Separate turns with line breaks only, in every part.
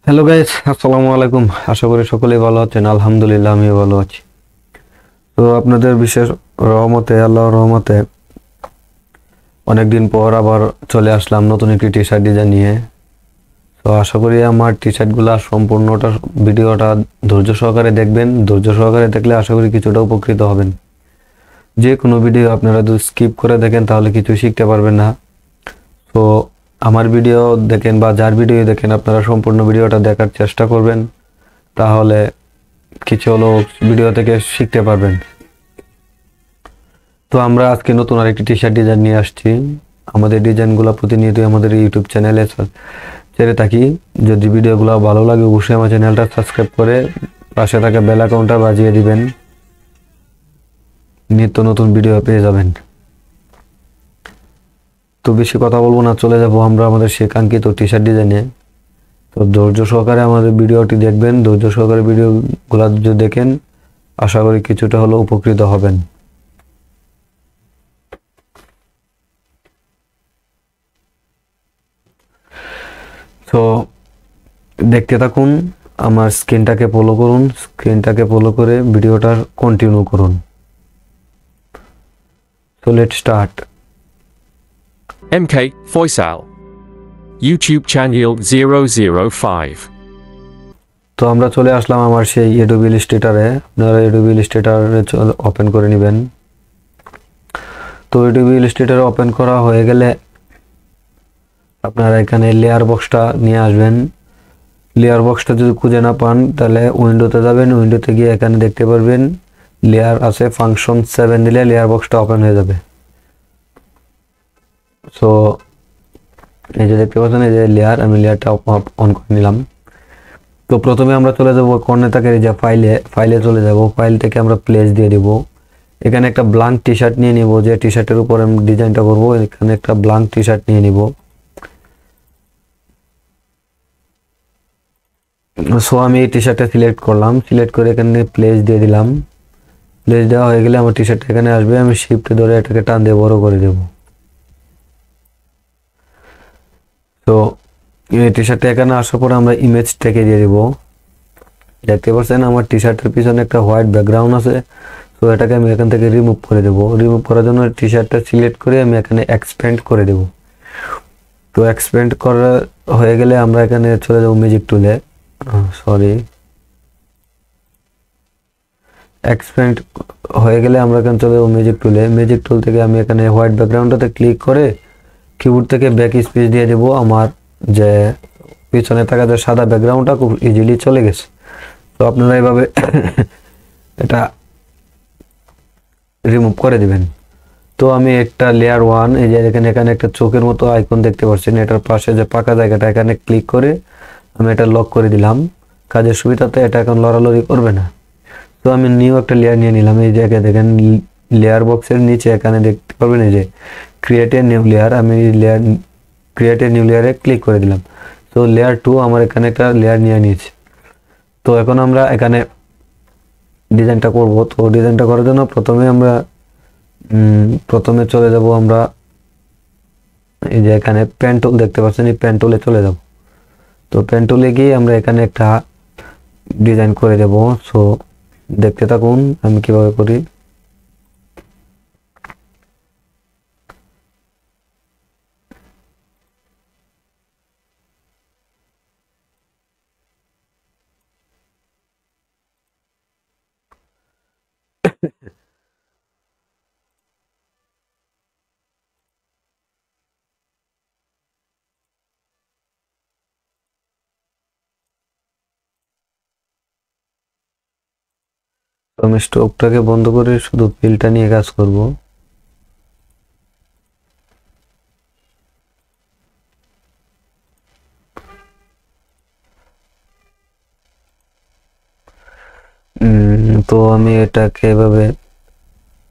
Hello guys, আসসালামু আলাইকুম। আশা করি সকলেই ভালো আছেন। আলহামদুলিল্লাহ আমিও ভালো আছি। তো আপনাদের বিশেষ রহমতে, আল্লাহর রহমতে অনেকদিন পর আবার চলে আসলাম নতুন একটি টি শার্ট ডিজাইন নিয়ে। তো আশা করি আমার টি শার্টগুলা সম্পূর্ণটা ভিডিওটা ধৈর্য সহকারে দেখবেন। ধৈর্য সহকারে দেখলে আশা করি কিছুটা উপকৃত হবেন। যে কোনো ভিডিও আপনারা যদি স্কিপ করে দেখেন তাহলে কিছু শিখতে পারবেন না। তো আমার ভিডিও দেখেন বা যার ভিডিও দেখেন আপনারা সম্পূর্ণ ভিডিওটা দেখার চেষ্টা করবেন, তাহলে কিছু হলো ভিডিও থেকে শিখতে পারবেন। তো আমরা আজকে নতুন আরেকটি টি শার্ট ডিজাইন নিয়ে আসছি। আমাদের ডিজাইনগুলো প্রতিনিয়তই আমাদের ইউটিউব চ্যানেলে ছেড়ে থাকি। যদি ভিডিওগুলো ভালো লাগে অবশ্যই আমার চ্যানেলটা সাবস্ক্রাইব করে পাশে থাকা বেল আইকনটা বাজিয়ে দিবেন, নিত্য নতুন ভিডিও পেয়ে যাবেন। তো বেশি কথা বলবো না, চলে যাব আমরা আমাদের সেই কাঙ্ক্ষিত টি শার্ট ডিজাইনে। তো ধৈর্য সহকারে আমাদের ভিডিওটি দেখবেন। ধৈর্য সহকারে ভিডিওগুলো যদি দেখেন আশা করি কিছুটা হলেও উপকৃত হবেন। তো দেখতে থাকুন, আমার স্ক্রিনটাকে ফলো করুন, স্ক্রিনটাকে ফলো করে ভিডিওটা কন্টিনিউ করুন। So let start.
MK Faisal YouTube channel 005
তো আমরা চলে আসলাম আমার সেই অ্যাডোবি ইলাস্ট্রেটরে। আপনারা অ্যাডোবি ইলাস্ট্রেটরে ওপেন করে নেবেন। তো অ্যাডোবি ইলাস্ট্রেটর ওপেন করা হয়ে গেলে আপনারা এখানে লেয়ার বক্সটা নিয়ে আসবেন। লেয়ার বক্সটা যদি খুঁজে না পান তাহলে উইন্ডোতে যাবেন। উইন্ডোতে গিয়ে এখানে দেখতে পারবেন লেয়ার আছে, ফাংশন 7 দিলে লেয়ার বক্সটা ওপেন হয়ে যাবে। সো এই যে দেখতে পাচ্ছেন, এই যে লেয়ার, আমি লেয়ারটা অন করে নিলাম। তো প্রথমে আমরা চলে যাব কর্নার থেকে যে ফাইলে চলে যাব। ফাইল থেকে আমরা প্লেস দিয়ে দিব। এখানে একটা ব্ল্যাঙ্ক টি শার্ট নিয়ে নিব, যে টি শার্টের উপর আমি ডিজাইনটা করব। এখানে একটা ব্ল্যাঙ্ক টি শার্ট নিয়ে নিব। সো আমি এই টি শার্টটা সিলেক্ট করলাম, সিলেক্ট করে এখানে প্লেস দিয়ে দিলাম। প্লেস দেওয়া হয়ে গেলে আমার টি শার্টটা এখানে আসবে। আমি শিফট ধরে এটাকে টান দিয়ে বড় করে দেব। তো এই টি শার্টটা এখানে আসার পর আমরা ইমেজ থেকে দিয়ে দিব। দেখতে পাচ্ছেন আমার টি শার্টের পিছনে একটা হোয়াইট ব্যাকগ্রাউন্ড আছে। তো এটাকে আমি এখান থেকে রিমুভ করে দেব। রিমুভ করার জন্য টি শার্টটা সিলেক্ট করে আমি এখানে এক্সপ্যান্ড করে দেব। তো এক্সপ্যান্ড করা হয়ে গেলে আমরা এখানে চলে যাব ম্যাজিক টুলে। সরি, এক্সপ্যান্ড হয়ে গেলে আমরা এখানে চলে যাব ম্যাজিক টুলে। ম্যাজিক টুল থেকে আমি এখানে হোয়াইট ব্যাকগ্রাউন্ডটাতে ক্লিক করে কিবোর্ড থেকে ব্যাক স্পেস দিয়ে দেব। আমার যে পিছনে থাকা যে সাদা ব্যাকগ্রাউন্ডটা খুব ইজিলি চলে গেছে। তো আপনারা এভাবে এটা রিমুভ করে দিবেন। তো আমি একটা লেয়ার 1, এই যে এখানে একটা চোখের মতো আইকন দেখতে পাচ্ছেন, এটার পাশে যে পাকা জায়গাটা এখানে ক্লিক করে আমি এটা লক করে দিলাম। কাজের সুবিধাতে এটা এখন লড়ালড়ি করবে না। তো আমি নিউ একটা লেয়ার নিয়ে নিলাম। এই জায়গায় দেখেন লেয়ার বক্সের নিচে এখানে দেখতে পারবেন এই যে ক্রিয়েট এ নিউ লেয়ার। আমি লেয়ার ক্রিয়েট এ নিউ লেয়ারে ক্লিক করে দিলাম। তো লেয়ার 2 আমার এখানে একটা লেয়ার নিয়ে নিয়েছে। তো এখন আমরা এখানে ডিজাইনটা করব। তো ডিজাইনটা করার জন্য প্রথমে চলে যাব আমরা এই যে এখানে পেন টুল দেখতে পাচ্ছেন, এই পেন টুলে চলে যাব। তো পেন টুলে গিয়ে আমরা এখানে একটা ডিজাইন করে দেব। সো দেখতে থাকুন আমি কিভাবে করি। তো আমি স্ট্রোকটাকে বন্ধ করে শুধু ফিলটা নিয়ে কাজ করব। তো আমি এটাকে এভাবে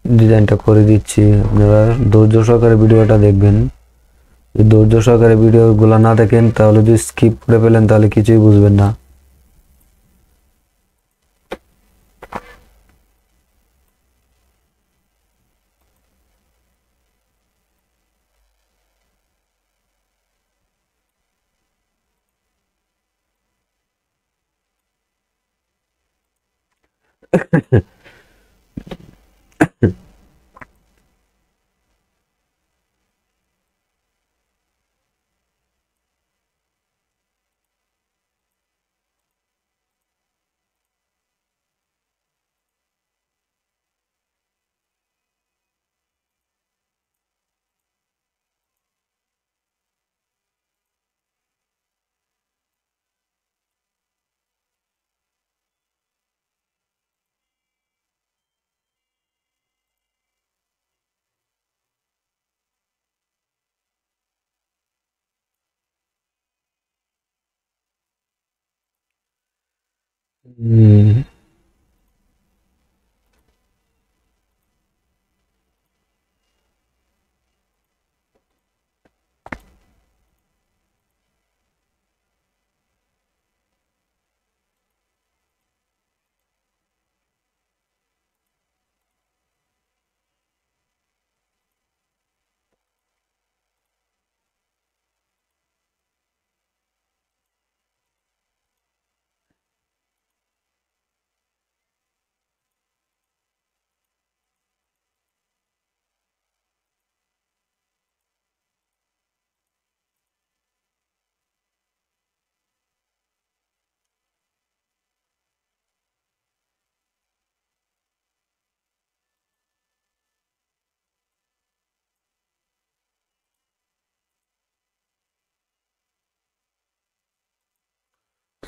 ডিজাইনটা করে দিচ্ছি। আপনারা ধৈর্য সহকারে ভিডিওটা দেখবেন। যদি ধৈর্য সহকারে ভিডিওগুলো না দেখেন তাহলে যদি স্কিপ করে ফেলেন তাহলে কিছুই বুঝবেন না। হুম,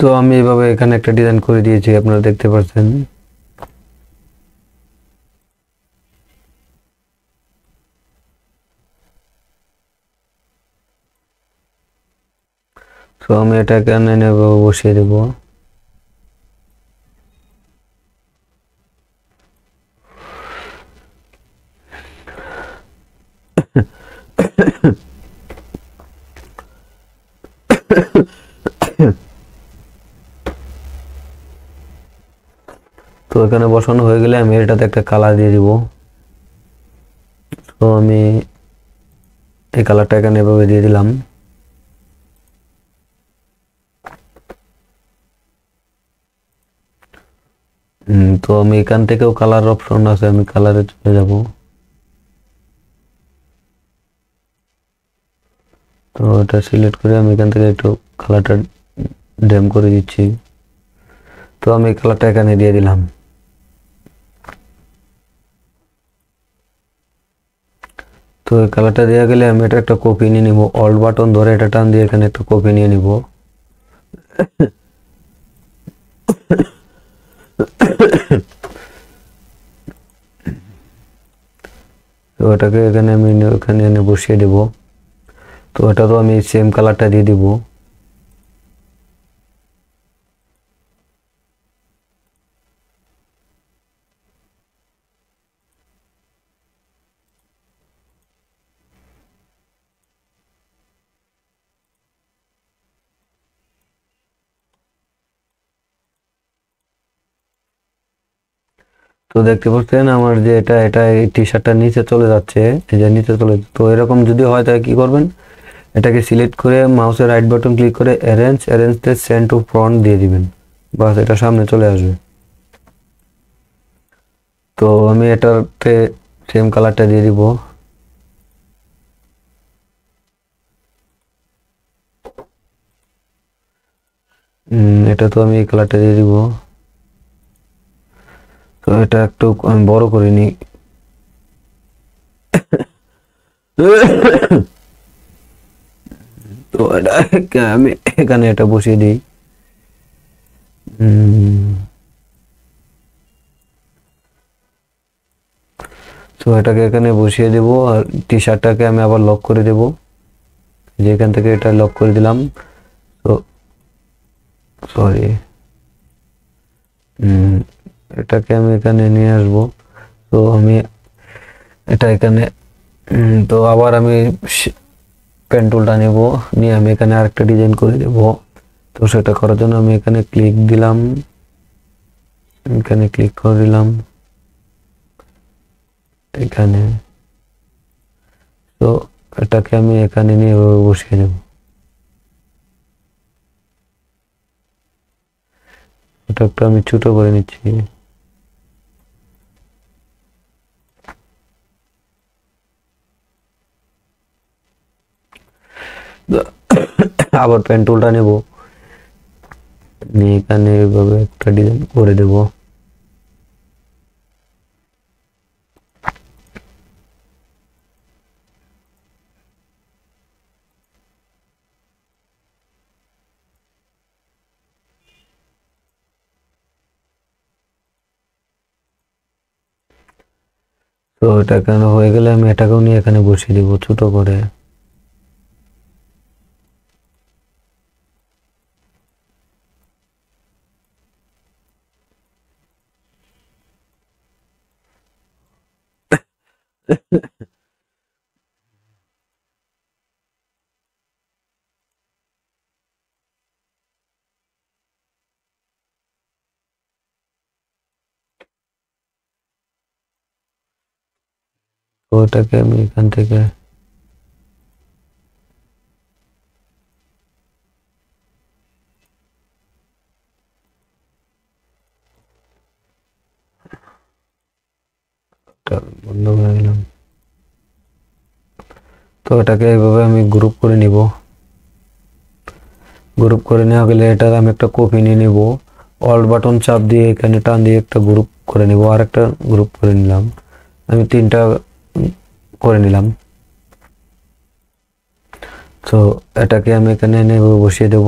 তো আমি এভাবে এখানে একটা ডিজাইন করে দিয়েছি, আপনারা দেখতে পাচ্ছেন। তো আমি এটা এখানে নেব, বসিয়ে দেব। তো এখানে বসানো হয়ে গেলে আমি এটাতে একটা কালার দিয়ে দিব। তো আমি এই কালারটা এখানে এভাবে দিয়ে দিলাম। তো আমি এখান থেকেও কালার অপশন আছে, আমি কালারে চলে যাব। তো এটা সিলেক্ট করে আমি এখান থেকে একটু কালারটা ড্যাম করে দিচ্ছি। তো আমি এই কালারটা এখানে দিয়ে দিলাম। তো এই কালারটা দেওয়া গেলে আমি এটা একটা কপি নিয়ে নিব, অল্ট বাটন ধরে এটা টান দিয়ে এখানে একটা কপি নিয়ে নিব। তো এটাকে এখানে আমি এখানে এনে বসিয়ে দেব। তো এটা তো আমি সেম কালারটা দিয়ে দিব। তো দেখতে পাচ্ছেন আমার যে এটা এই টি শার্টটা নিচে চলে যাচ্ছে, এই যে নিচে চলে। তো এরকম যদি হয় তাহলে কি করবেন, এটাকে সিলেক্ট করে মাউসের রাইট বাটন ক্লিক করে অ্যারেঞ্জতে সেন্ড টু ফ্রন্ট দিয়ে দিবেন। বাস এটা সামনে চলে আসবে। তো আমি এটাতে সেম কালারটা দিয়ে দিব। এটা তো আমি এই কালারটা দিয়ে দিব। তো এটা একটু আমি বড় করে নিই। তো এটা আমি এখানে এটা বসিয়ে দিই। তো এটাকে এখানে বসিয়ে দেব, আর টি শার্টটাকে আমি আবার লক করে দেব। যে এখান থেকে এটা লক করে দিলাম। তো সরি, এটাকে আমি এখানে নিয়ে আসবো। তো আমি এটা এখানে তো আবার আমি পেন টুলটা নেব, নিয়ে আমি এখানে আরেকটা ডিজাইন করে দেব। তো সেটা করার জন্য আমি এখানে ক্লিক দিলাম, এখানে ক্লিক করে দিলাম এখানে। তো এটাকে আমি এখানে নিয়ে বসিয়ে দেব। এটা একটু আমি ছোট করে নিচ্ছি। আবার পেন টুলটা নেব, নিয়ে এখানে এইভাবে একটা ডিজাইন করে দেব। তো এটা কেন হয়ে গেলে আমি এটাকেও নিয়ে এখানে বসিয়ে দিব ছোট করে। তো এটাকে আমি এখান থেকে এটা বন্ধ করে দিলাম। তো এটাকে এইভাবে আমি গ্রুপ করে নিব। গ্রুপ করে নেওয়া গেলে এটার আমি একটা কপি নিয়ে নিব, অল্ট বাটন চাপ দিয়ে এখানে টান দিয়ে একটা গ্রুপ করে নিব, আর একটা গ্রুপ করে নিলাম। আমি 3টা করে নিলাম। তো এটাকে আমি এখানে এনে বসিয়ে দেব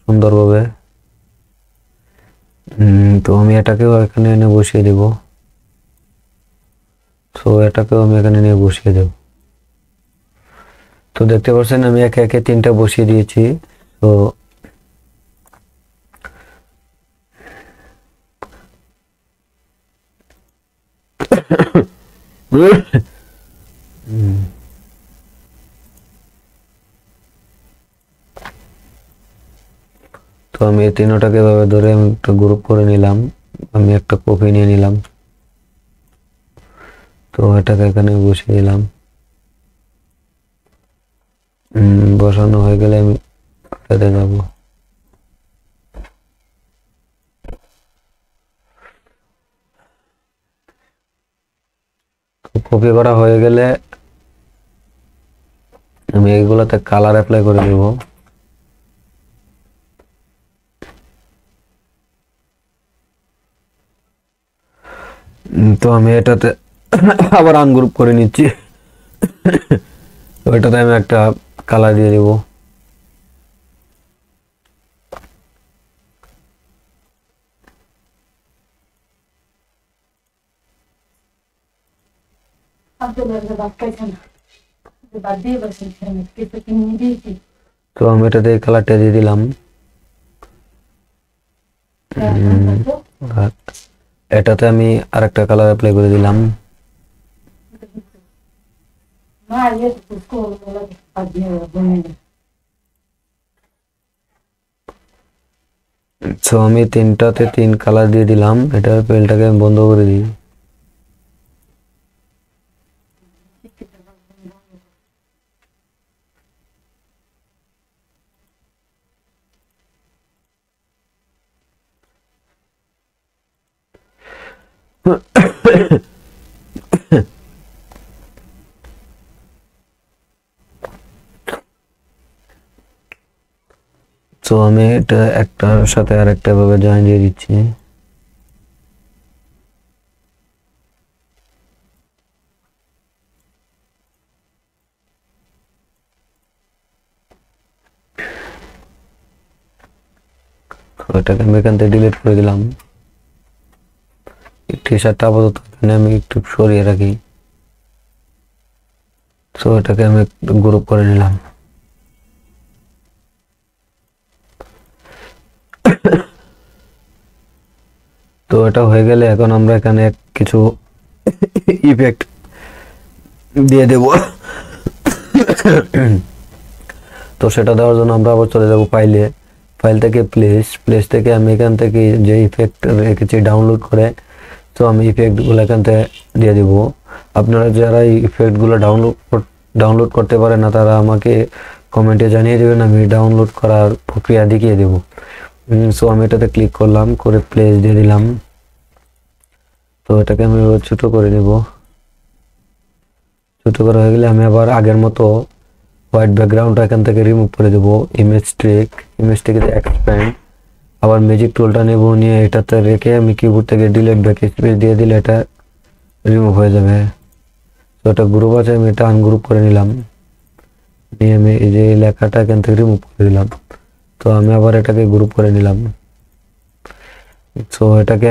সুন্দরভাবে। তো আমি এটাকেও এখানে এনে বসিয়ে দেব। তো এটাকেও আমি এখানে নিয়ে বসিয়ে দেব। তো দেখতে পাচ্ছেন আমি একে একে 3টা বসিয়ে দিয়েছি। তো তো আমি এই 3টাকে এভাবে ধরে আমি একটা গ্রুপ করে নিলাম, আমি একটা কপি নিয়ে নিলাম। তো এটাকে এখানে বসিয়ে দিলাম। বসানো হয়ে গেলে আমি এটাতে যাব। কপি করা হয়ে গেলে আমি এইগুলোতে কালার অ্যাপ্লাই করে দেব। তো আমি এটাতে আবার আনগ্রুপ করে নিচ্ছি। তো এটাতে আমি একটা কালার দিয়ে দেব। তো আমি এটাতে কালারটা দিয়ে দিলাম। আর এটাতে আমি আরেকটা কালার অ্যাপ্লাই করে দিলাম। তো আমি 3টাতে 3 কালার দিয়ে দিলাম। এটা পেলটাকে আমি বন্ধ করে দিই। তো আমি এটা একটার সাথে আরেকটা ভাবে জয়েন দিয়ে দিচ্ছি। এটাকে আমি এখান থেকে ডিলিট করে দিলাম। টি শার্টটা আপাতত এখানে আমি একটু সরিয়ে রাখি। তো এটাকে আমি গ্রুপ করে নিলাম। তো এটা হয়ে গেলে এখন আমরা এখানে কিছু ইফেক্ট দিয়ে দেব। তো সেটা দেওয়ার জন্য আমরা আবার চলে যাব ফাইলে, ফাইল থেকে প্লেস থেকে আমি এখান থেকে যে ইফেক্ট রেখেছি ডাউনলোড করে, তো আমি ইফেক্টগুলো এখান থেকে দিয়ে দেব। আপনারা যারা এই ইফেক্টগুলো ডাউনলোড করতে পারেন না তারা আমাকে কমেন্টে জানিয়ে দেবেন, আমি ডাউনলোড করার প্রক্রিয়া দেখিয়ে দেব। সো আমি এটাতে ক্লিক করলাম, করে প্লেস দিয়ে দিলাম। তো এটাকে আমি ছোট করে নেব। ছোট করা হয়ে গেলে আমি আবার আগের মতো হোয়াইট ব্যাকগ্রাউন্ডটা এখান থেকে রিমুভ করে দেব, ইমেজ থেকে এক্সপ্যান্ড, আবার ম্যাজিক টুলটা নেব, নিয়ে এটাতে রেখে আমি কিবোর্ড থেকে ডিলিট ব্যাক স্পেস দিয়ে দিলে এটা রিমুভ হয়ে যাবে। তো এটা গ্রুপ আছে, আমি এটা আনগ্রুপ করে নিলাম, নিয়ে আমি এই যে লেখাটা এখান থেকে রিমুভ করে দিলাম। তো আমি আবার এটাকে গ্রুপ করে নিলাম। তো এটাকে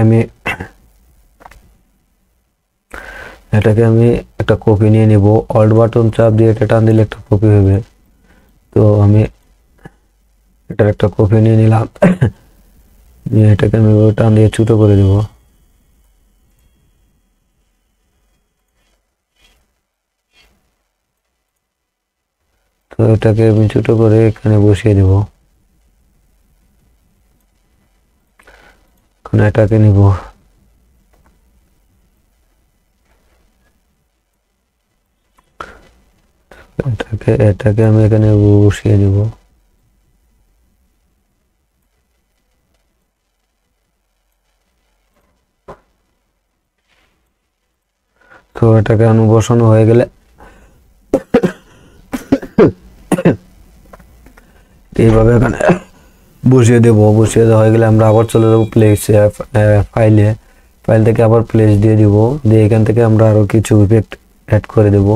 আমি একটা কপি নিয়ে নিব, অল্ট বাটন চাপ দিয়ে এটা টান দিলে একটা কপি হবে। তো আমি এটার একটা কপি নিয়ে নিলাম, নিয়ে এটাকে আমি টান দিয়ে ছোট করে দেব। তো এটাকে আমি ছোট করে এখানে বসিয়ে দেব। এখন এটাকে নিব, এটাকে আমি এখানে বসিয়ে দেব। তো এটাকে বসানো হয়ে গেলে এইভাবে এখানে বসিয়ে দেওয়া হয়ে গেলে আমরা আবার চলে যাবো প্লেস ফাইল থেকে আবার প্লেস দিয়ে দিব, দিয়ে এখান থেকে আমরা আরো কিছু ইফেক্ট অ্যাড করে দেব।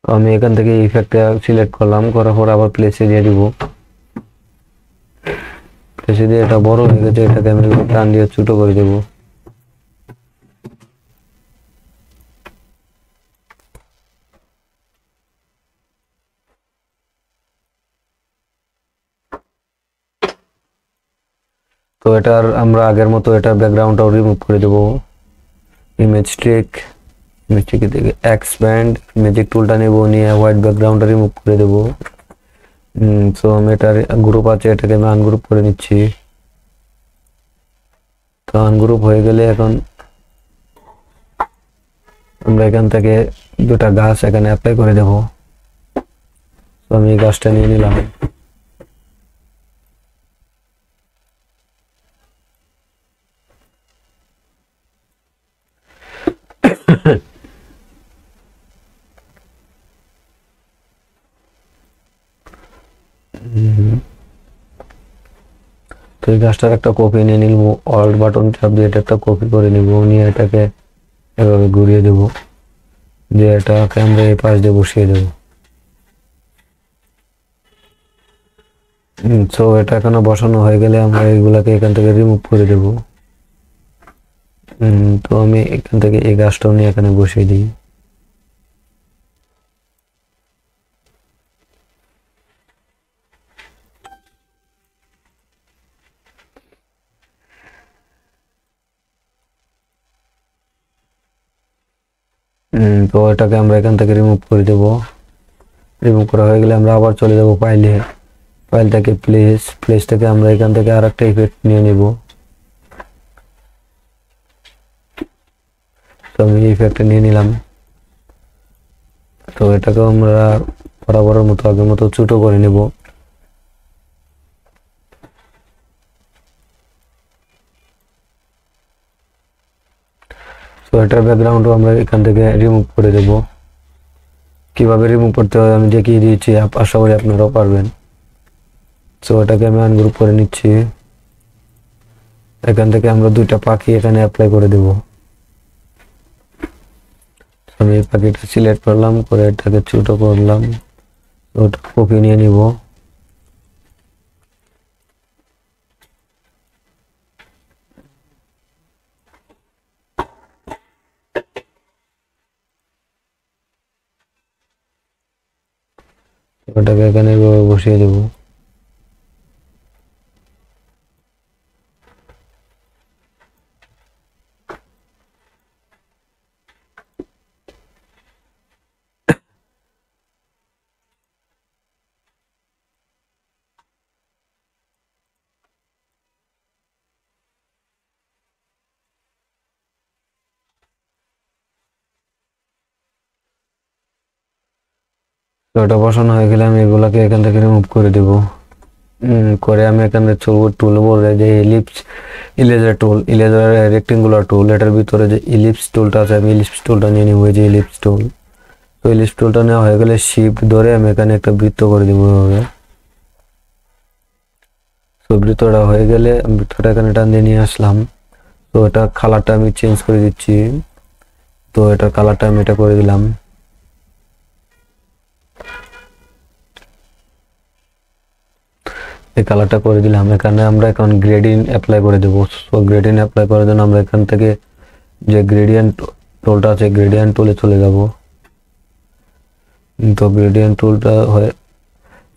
তো আমি এখান থেকে ইফেক্টটা সিলেক্ট করলাম, করার পর আবার প্লেসে দিয়ে দিব। প্লেসে দিয়ে এটা বড় হয়ে গেছে, এটাকে আমি টান দিয়ে ছোট করে দেব। তো এটার আমরা আগের মতো এটার ব্যাকগ্রাউন্ডটাও রিমুভ করে দেব। ইমেজ থেকে এক্সপ্যান্ড, ম্যাজিক টুলটা নেব, নিয়ে হোয়াইট ব্যাকগ্রাউন্ডটা রিমুভ করে দেব। তো আমি এটার গ্রুপ আছে, এটাকে আমি আনগ্রুপ করে নিচ্ছি। তো আনগ্রুপ হয়ে গেলে এখন আমরা এখান থেকে দুটা গাছ এখানে অ্যাপ্লাই করে দেব। তো আমি এই গাছটা নিয়ে নিলাম। তো এই গাছটার একটা কপি নিয়ে নিব, অল্ট বাটন চাপ দিয়ে এটা একটা কপি করে নিব, নিয়ে এটাকে এভাবে ঘুরিয়ে দেব, দিয়ে এটাকে আমরা এই পাশ দিয়ে বসিয়ে দেব। তো এটা এখানে বসানো হয়ে গেলে আমরা এইগুলাকে এখান থেকে রিমুভ করে দেব। তো আমি এখান থেকে এই গাছটাও নিয়ে এখানে বসিয়ে দিই। তো এটাকে আমরা এখান থেকে রিমুভ করে দেব। রিমুভ করা হয়ে গেলে আমরা আবার চলে যাব ফাইল থেকে প্লেস থেকে আমরা এখান থেকে আর একটা ইফেক্ট নিয়ে নেব। তো আমি ইফেক্টটা নিয়ে নিলাম। তো এটাকে আমরা বরাবরের মতো আগের মতো ছোট করে নেব। তো এটার ব্যাকগ্রাউন্ডও আমরা এখান থেকে রিমুভ করে দেব। কিভাবে রিমুভ করতে হয় আমি দেখিয়ে দিয়েছি, আশা করি আপনারাও পারবেন। তো এটাকে আমি আনগ্রুপ করে নিচ্ছি, এখান থেকে আমরা দুইটা পাখি এখানে অ্যাপ্লাই করে দেব। আমি এই পাখিটা সিলেক্ট করলাম, করে এটাকে ছোট করলাম, ওটা কপি নিয়ে নিব। ওটাকে এখানে বসিয়ে দেব। তো ওটা বসানো হয়ে গেলে আমি এগুলাকে এখান থেকে রিমুভ করে দেব। করে আমি এখানে টুল বলে যে ইলেজার টুল, ইলেজার রেক্টেঙ্গুলার টুল, এটার ভিতরে যে ইলিপস টুলটা আছে আমি ইলিপস টুলটা নিয়ে নিব, এই যে ইলিপস টুল। তো ইলিপস টুলটা নেওয়া হয়ে গেলে শিফট ধরে আমি এখানে একটা বৃত্ত করে দেবো এভাবে। তো বৃত্তটা হয়ে গেলে আমি বৃত্তটা এখানে টান দিয়ে নিয়ে আসলাম। তো এটা কালারটা আমি চেঞ্জ করে দিচ্ছি। তো এটার কালারটা আমি এটা করে দিলাম। এই কালারটা করে দিলাম। এখানে আমরা এখন গ্রেডিয়েন্ট অ্যাপ্লাই করে দেবো। সো গ্রেডিয়েন্ট অ্যাপ্লাই করার জন্য আমরা এখান থেকে যে গ্রেডিয়েন্ট টুলটা আছে গ্রেডিয়েন্ট টুলে চলে যাব। তো গ্রেডিয়েন্ট টুলটা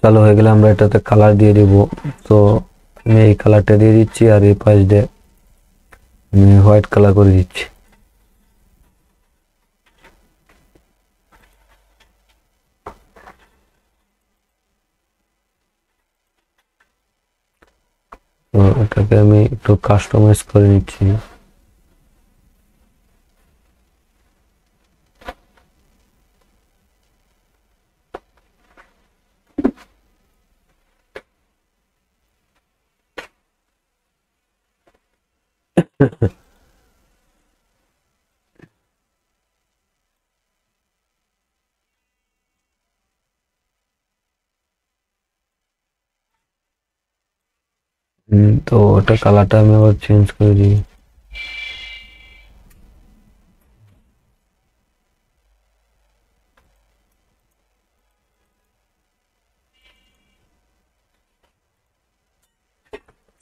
চালু হয়ে গেলে আমরা এটাতে কালার দিয়ে দেব। তো আমি এই কালারটা দিয়ে দিচ্ছি, আর এই পাশ দিয়ে আমি হোয়াইট কালার করে দিচ্ছি। তো এটাকে আমি একটু কাস্টমাইজ করে নিচ্ছি। তো ওটা কালারটা আমি আবার চেঞ্জ করে দিই।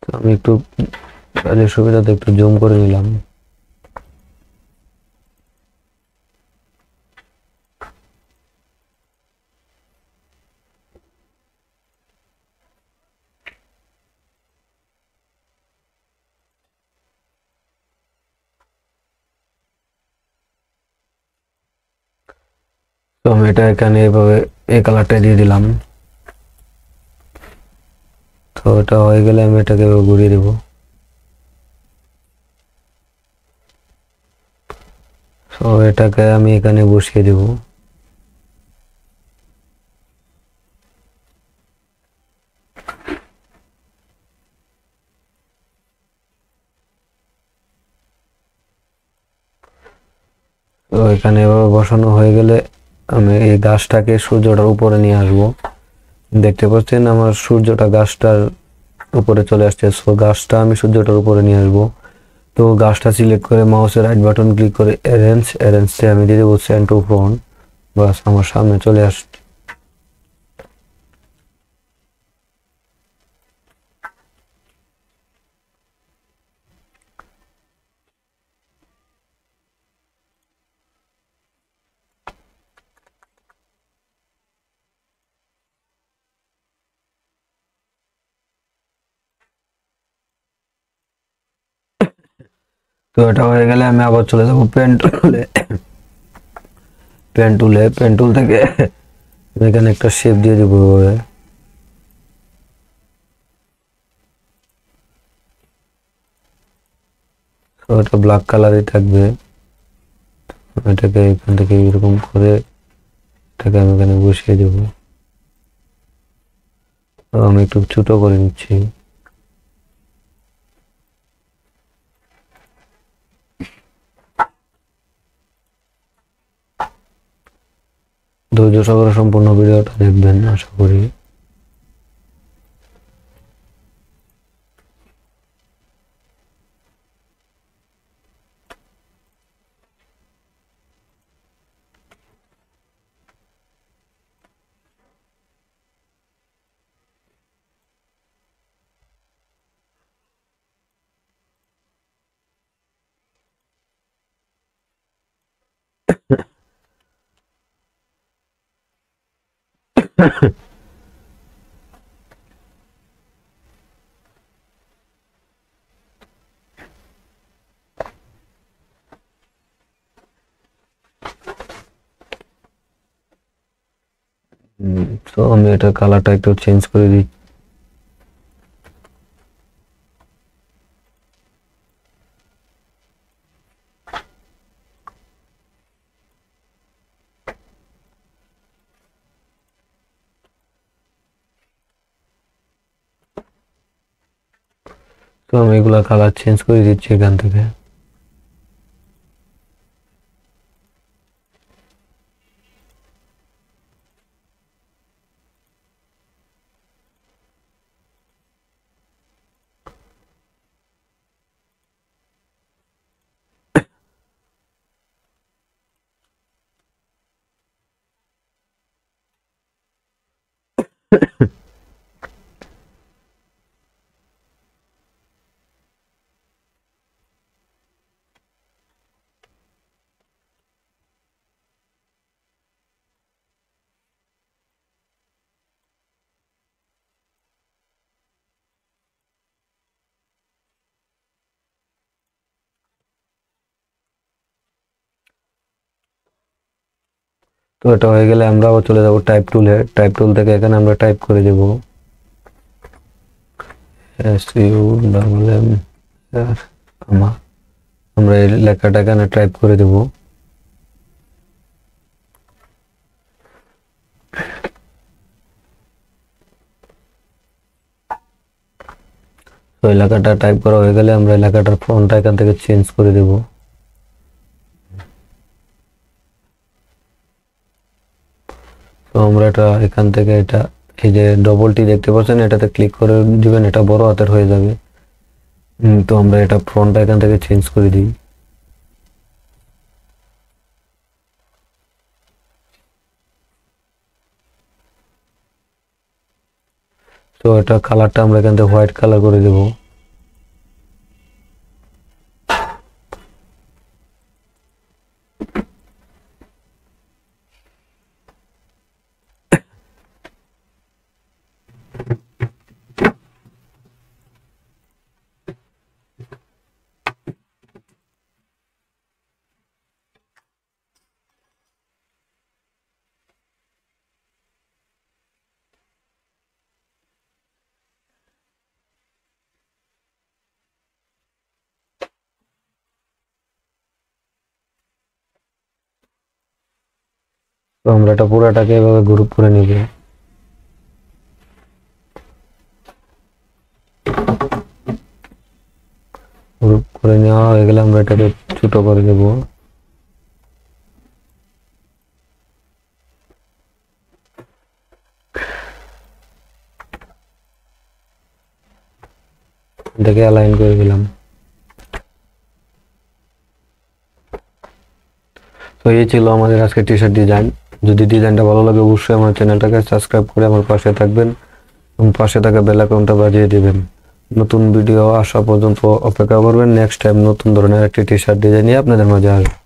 তো আমি একটু কাজের সুবিধাতে একটু জুম করে নিলাম। তো আমি এটা এখানে এভাবে এই কালারটা দিয়ে দিলাম। তো এটা হয়ে গেলে আমি এটাকে এভাবে ঘুরিয়ে দেবো। তো এটাকে আমি এখানে বসিয়ে দেব। তো এখানে এভাবে বসানো হয়ে গেলে আমি এই গাছটাকে সূর্যটার উপরে নিয়ে আসব। দেখতে পাচ্ছেন আমার সূর্যটা গাছটার উপরে চলে আসছে। সো গাছটা আমি সূর্যটার উপরে নিয়ে আসবো। তো গাছটা সিলেক্ট করে মাউসের রাইট বাটন ক্লিক করে অ্যারেঞ্জে আমি দিয়ে দেবো সেন্ড টু ফ্রন্ট। বাস আমার সামনে চলে আসছে। তো এটা হয়ে গেলে আমি আবার চলে যাবো পেন টুলে। পেন টুল থেকে এখানে একটা শেপ দিয়ে দেবো এভাবে। তো এটা ব্ল্যাক কালারই থাকবে। এটাকে এখান থেকে এরকম করে এটাকে আমি এখানে বসিয়ে দেবো। তো আমি একটু ছোট করে নিচ্ছি। ধৈর্য সহকারে সম্পূর্ণ ভিডিওটা দেখবেন আশা করি। তো আমি এটা কালারটা একটু চেঞ্জ করে দিই। তো আমি এগুলা কালার চেঞ্জ করে দিচ্ছি এখান থেকে। তো এটা হয়ে গেলে আমরা আবার চলে যাব টাইপ টুলে। টাইপ টুল থেকে এখানে আমরা টাইপ করে দেব SUMM। আমরা এই লেখাটা এখানে টাইপ করে দেব। তো এলাকাটা টাইপ করা হয়ে গেলে আমরা এলাকাটার ফন্টটা এখান থেকে চেঞ্জ করে দেব। তো আমরা এটা এখান থেকে এটা এই যে ডবলটি দেখতে পাচ্ছেন এটাতে ক্লিক করে দিবেন, এটা বড় হাতের হয়ে যাবে। তো আমরা এটা ফন্টটা এখান থেকে চেঞ্জ করে দিই। তো এটা কালারটা আমরা এখান থেকে হোয়াইট কালার করে দেব। তো আমরা এটা পুরাটাকে এভাবে গ্রুপ করে নিব। গ্রুপ করে নেওয়া হয়ে গেলে আমরা এটাকে ছোট করে দেব। এটাকে অ্যালাইন করে দিলাম। তো এই ছিল আমাদের আজকে টি শার্ট ডিজাইন। যদি ডিজাইনটা ভালো লাগে অবশ্যই আমার চ্যানেলটাকে সাবস্ক্রাইব করে আমার পাশে থাকবেন এবং পাশে থাকা বেল আইকনটা বাজিয়ে দিবেন। নতুন ভিডিও আসা পর্যন্ত অপেক্ষা করবেন। নেক্সট টাইম নতুন ধরনের একটি টি শার্ট ডিজাইন নিয়ে আপনাদের মাঝে আসবে।